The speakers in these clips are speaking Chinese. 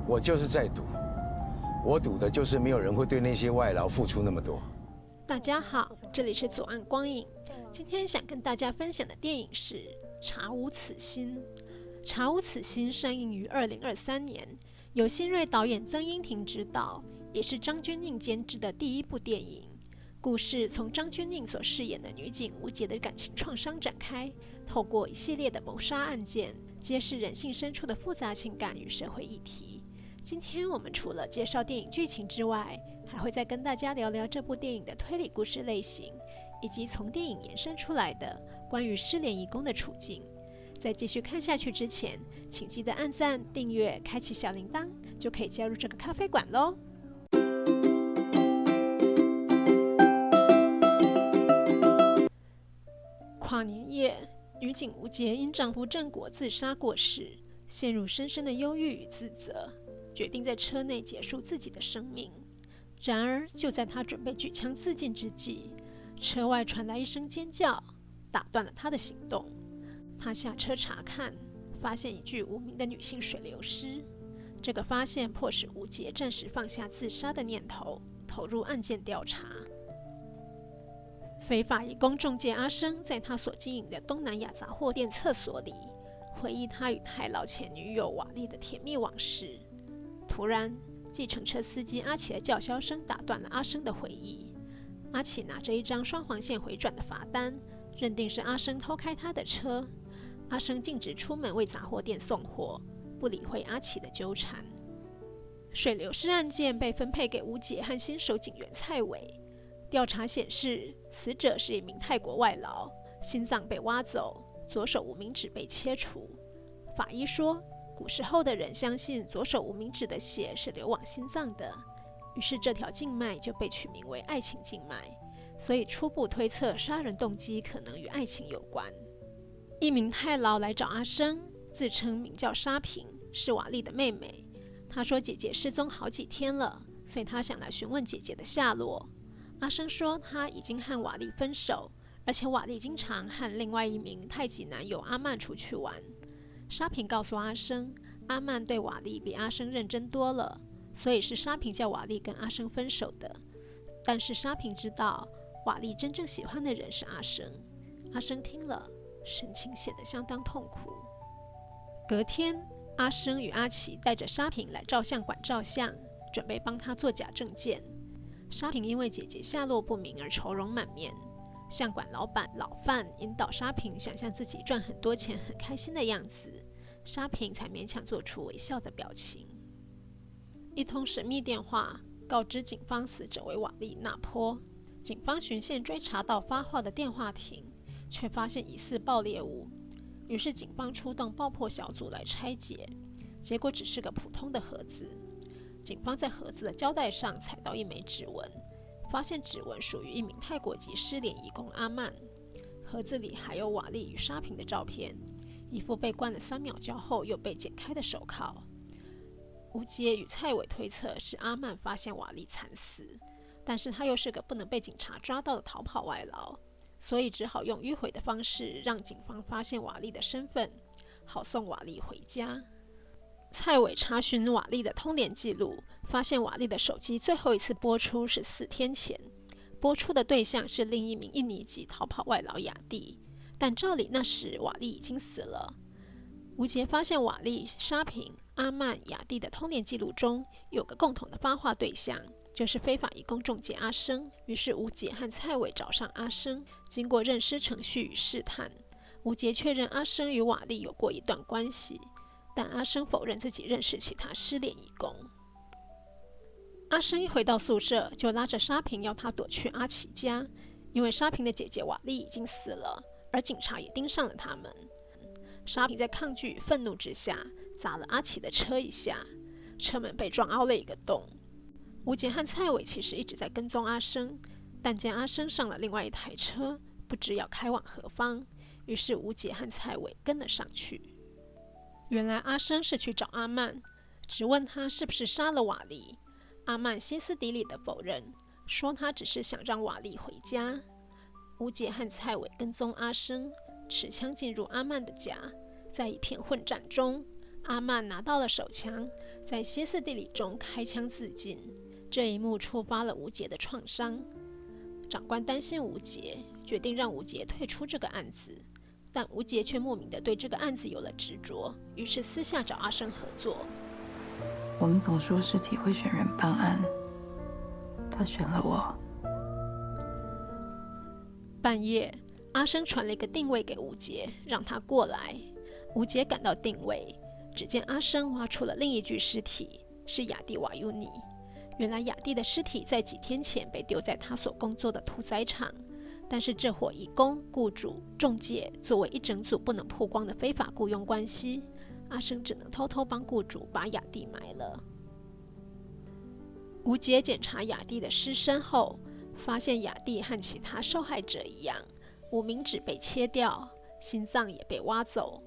我就是在赌，我赌的就是没有人会对那些外劳付出那么多。大家好，这里是左岸光影。今天想跟大家分享的电影是《查无此心》。《查无此心》上映于2023年，由新锐导演曾荫庭执导，也是张钧甯监制的第一部电影。故事从张钧甯所饰演的女警吴洁的感情创伤展开，透过一系列的谋杀案件，揭示人性深处的复杂情感与社会议题。今天我们除了介绍电影剧情之外，还会再跟大家聊聊这部电影的推理故事类型，以及从电影延伸出来的关于失联移工的处境。在继续看下去之前，请记得按赞、订阅、开启小铃铛，就可以加入这个咖啡馆咯。跨年夜，女警吴洁因丈夫郑国自杀过世，陷入深深的忧郁与自责，决定在车内结束自己的生命。然而，就在她准备举枪自尽之际，车外传来一声尖叫，打断了她的行动。她下车查看，发现一具无名的女性水流尸。这个发现迫使吴洁暂时放下自杀的念头，投入案件调查。非法移工中介阿生在他所经营的东南亚杂货店厕所里，回忆他与太老前女友瓦莉的甜蜜往事。突然，计程车司机阿奇的叫嚣声打断了阿生的回忆。阿奇拿着一张双黄线回转的罚单，认定是阿生偷开他的车。阿生径直出门为杂货店送货，不理会阿奇的纠缠。水流尸案件被分配给吴洁和新手警员蔡伟。调查显示，死者是一名泰国外劳，心脏被挖走，左手无名指被切除。法医说，古时候的人相信左手无名指的血是流往心脏的，于是这条静脉就被取名为爱情静脉，所以初步推测杀人动机可能与爱情有关。一名泰劳来找阿生，自称名叫沙平，是瓦莉的妹妹。她说姐姐失踪好几天了，所以她想来询问姐姐的下落。阿生说他已经和瓦莉分手，而且瓦莉经常和另外一名泰籍男友阿曼出去玩。沙平告诉阿生，阿曼对瓦莉比阿生认真多了，所以是沙平叫瓦莉跟阿生分手的。但是沙平知道，瓦莉真正喜欢的人是阿生。阿生听了，神情显得相当痛苦。隔天，阿生与阿奇带着沙平来照相馆照相，准备帮他做假证件。沙平因为姐姐下落不明而愁容满面，相馆老板老范引导沙平想象自己赚很多钱很开心的样子，沙平才勉强做出微笑的表情。一通神秘电话告知警方死者为瓦莉纳坡，警方循线追查到发话的电话亭，却发现疑似爆裂物，于是警方出动爆破小组来拆解，结果只是个普通的盒子。警方在盒子的胶带上采到一枚指纹，发现指纹属于一名泰国籍失联移工阿曼。盒子里还有瓦莉与沙平的照片，一副被关了3秒胶后又被剪开的手铐。吴洁与蔡伟推测是阿曼发现瓦莉惨死，但是他又是个不能被警察抓到的逃跑外劳，所以只好用迂回的方式让警方发现瓦莉的身份，好送瓦莉回家。蔡伟查询瓦莉的通联记录，发现瓦莉的手机最后一次播出是4天前，播出的对象是另一名印尼籍逃跑外劳雅蒂，但照理那时瓦莉已经死了。吴洁发现瓦莉、沙平、阿曼、雅蒂的通联记录中有个共同的发话对象，就是非法移工中介阿生。于是吴洁和蔡伟找上阿生，经过认尸程序与试探，吴洁确认阿生与瓦莉有过一段关系，但阿生否认自己认识其他失联移工。阿生一回到宿舍，就拉着沙平要他躲去阿奇家，因为沙平的姐姐瓦莉已经死了，而警察也盯上了他们。沙平在抗拒与愤怒之下，砸了阿奇的车一下，车门被撞凹了一个洞。吴洁和蔡伟其实一直在跟踪阿生，但见阿生上了另外一台车，不知要开往何方，于是吴洁和蔡伟跟了上去。原来阿生是去找阿曼，只问他是不是杀了瓦莉。阿曼歇斯底里的否认，说他只是想让瓦莉回家。吴洁和蔡伟跟踪阿生，持枪进入阿曼的家，在一片混战中，阿曼拿到了手枪，在歇斯底里中开枪自尽。这一幕触发了吴杰的创伤。长官担心吴杰，决定让吴杰退出这个案子，但吴杰却莫名的对这个案子有了执着，于是私下找阿生合作。我们总说尸体会选人办案，他选了我。半夜，阿生传了一个定位给吴杰，让他过来。吴杰赶到定位，只见阿生挖出了另一具尸体，是雅蒂瓦尤尼。原来雅蒂的尸体在几天前被丢在他所工作的屠宰场，但是这伙移工、雇主、中介作为一整组不能曝光的非法雇佣关系，阿生只能偷偷帮雇主把雅蒂埋了。吴杰检查雅蒂的尸身后，发现雅蒂和其他受害者一样，无名指被切掉，心脏也被挖走，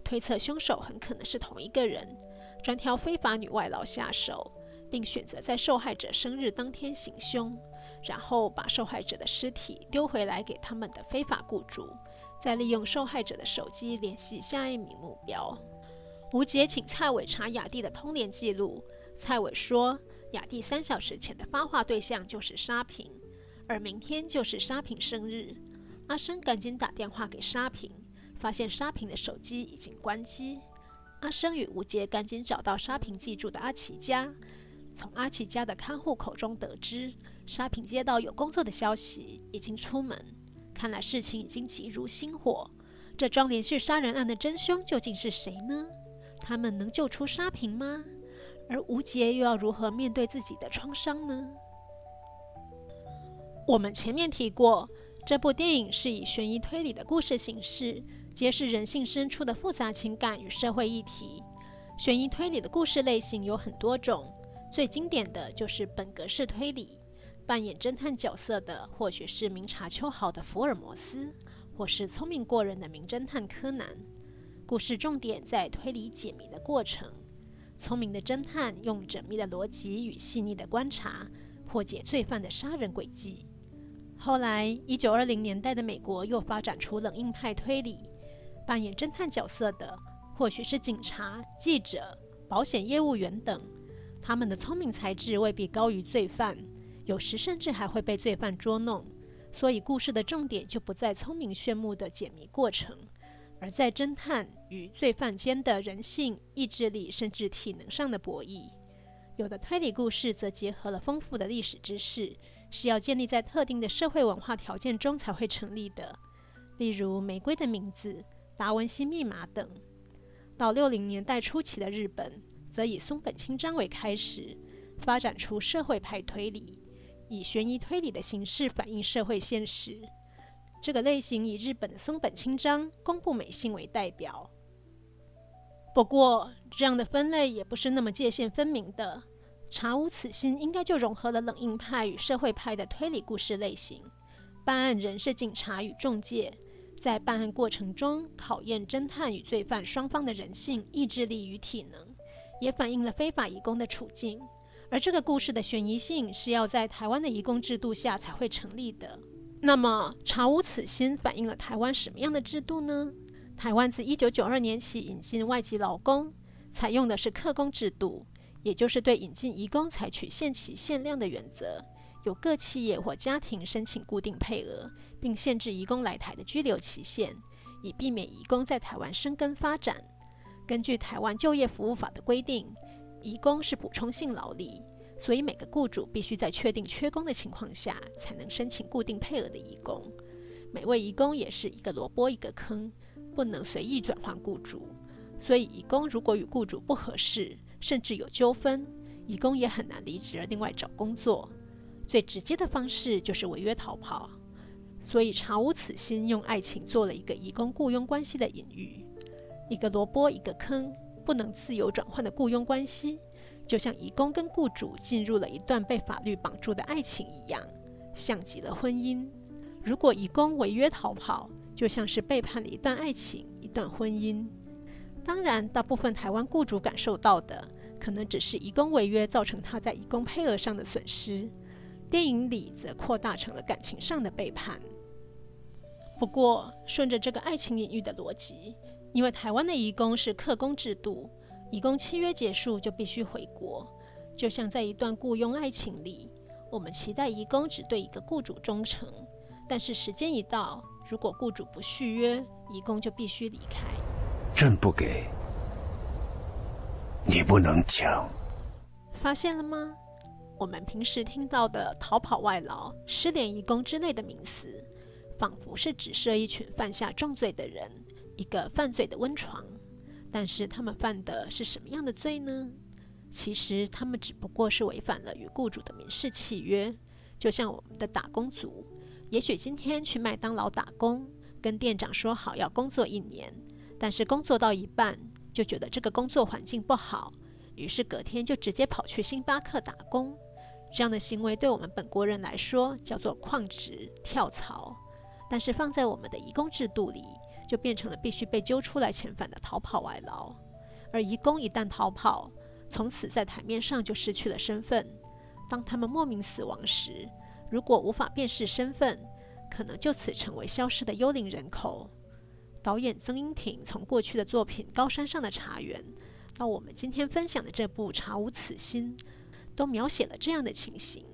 推测凶手很可能是同一个人，专挑非法女外劳下手，并选择在受害者生日当天行凶，然后把受害者的尸体丢回来给他们的非法雇主，再利用受害者的手机联系下一名目标。吴杰请蔡伟查雅蒂的通联记录，蔡伟说雅蒂3小时前的发话对象就是沙平，而明天就是沙平生日。阿生赶紧打电话给沙平，发现沙平的手机已经关机。阿生与吴杰赶紧找到沙平寄住的阿奇家，从阿奇家的看护口中得知，沙平接到有工作的消息，已经出门。看来事情已经急如星火，这桩连续杀人案的真凶究竟是谁呢？他们能救出沙平吗？而吴杰又要如何面对自己的创伤呢？我们前面提过，这部电影是以悬疑推理的故事形式，揭示人性深处的复杂情感与社会议题。悬疑推理的故事类型有很多种，最经典的就是本格式推理。扮演侦探角色的或许是明察秋毫的福尔摩斯，或是聪明过人的名侦探柯南。故事重点在推理解谜的过程，聪明的侦探用缜密的逻辑与细腻的观察，破解罪犯的杀人轨迹。后来1920年代的美国又发展出冷硬派推理，扮演侦探角色的或许是警察、记者、保险业务员等，他们的聪明才智未必高于罪犯，有时甚至还会被罪犯捉弄，所以故事的重点就不在聪明炫目的解谜过程，而在侦探与罪犯间的人性、意志力甚至体能上的博弈。有的推理故事则结合了丰富的历史知识，是要建立在特定的社会文化条件中才会成立的，例如《玫瑰的名字》、《达文西密码》等。到60年代初期的日本，则以松本清张为开始，发展出社会派推理，以悬疑推理的形式反映社会现实。这个类型以日本的松本清张、宫部美幸为代表。不过，这样的分类也不是那么界限分明的。查无此心应该就融合了冷硬派与社会派的推理故事类型。办案人是警察与中介，在办案过程中考验侦探与罪犯双方的人性、意志力与体能，也反映了非法移工的处境。而这个故事的悬疑性是要在台湾的移工制度下才会成立的。那么，查无此心反映了台湾什么样的制度呢？台湾自1992年起引进外籍劳工，采用的是客工制度，也就是对引进移工采取限期限量的原则，由各企业或家庭申请固定配额，并限制移工来台的居留期限，以避免移工在台湾生根发展。根据台湾就业服务法的规定，移工是补充性劳力，所以每个雇主必须在确定缺工的情况下，才能申请固定配额的移工。每位移工也是一个萝卜一个坑，不能随意转换雇主，所以移工如果与雇主不合适，甚至有纠纷，移工也很难离职而另外找工作。最直接的方式就是违约逃跑。所以查无此心用爱情做了一个移工雇佣关系的隐喻，一个萝卜一个坑，不能自由转换的雇佣关系，就像移工跟雇主进入了一段被法律绑住的爱情一样，像极了婚姻。如果移工违约逃跑，就像是背叛了一段爱情、一段婚姻。当然，大部分台湾雇主感受到的，可能只是移工违约造成他在移工配额上的损失，电影里则扩大成了感情上的背叛。不过，顺着这个爱情隐喻的逻辑，因为台湾的移工是客工制度，移工契约结束就必须回国，就像在一段雇佣爱情里，我们期待移工只对一个雇主忠诚，但是时间一到，如果雇主不续约，移工就必须离开。朕不给，你不能抢。发现了吗？我们平时听到的逃跑外劳、失联移工之类的名词，仿佛是指涉一群犯下重罪的人，一个犯罪的温床。但是他们犯的是什么样的罪呢？其实他们只不过是违反了与雇主的民事契约，就像我们的打工族，也许今天去麦当劳打工，跟店长说好要工作1年，但是工作到一半就觉得这个工作环境不好，于是隔天就直接跑去星巴克打工。这样的行为对我们本国人来说叫做旷职跳槽，但是放在我们的移工制度里，就变成了必须被揪出来遣返的逃跑外劳。而移工一旦逃跑，从此在台面上就失去了身份。当他们莫名死亡时，如果无法辨识身份，可能就此成为消失的幽灵人口。导演曾荫庭从过去的作品《高山上的茶园》到我们今天分享的这部《查无此心》，都描写了这样的情形。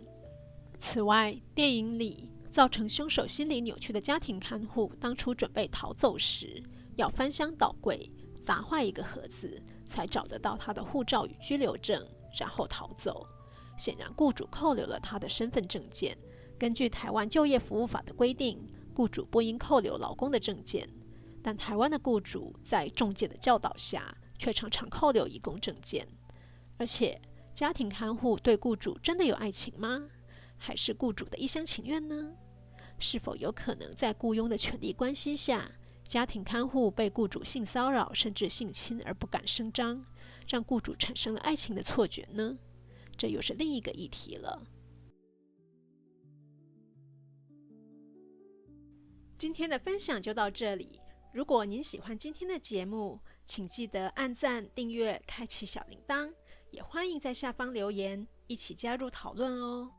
此外，电影里造成凶手心理扭曲的家庭看护，当初准备逃走时，要翻箱倒柜，砸坏一个盒子，才找得到他的护照与居留证，然后逃走。显然，雇主扣留了他的身份证件。根据台湾就业服务法的规定，雇主不应扣留劳工的证件，但台湾的雇主在仲介的教导下，却常常扣留移工证件。而且，家庭看护对雇主真的有爱情吗？还是雇主的一厢情愿呢？是否有可能在雇佣的权利关系下，家庭看护被雇主性骚扰甚至性侵而不敢声张，让雇主产生了爱情的错觉呢？这又是另一个议题了。今天的分享就到这里。如果您喜欢今天的节目，请记得按赞、订阅、开启小铃铛，也欢迎在下方留言，一起加入讨论哦。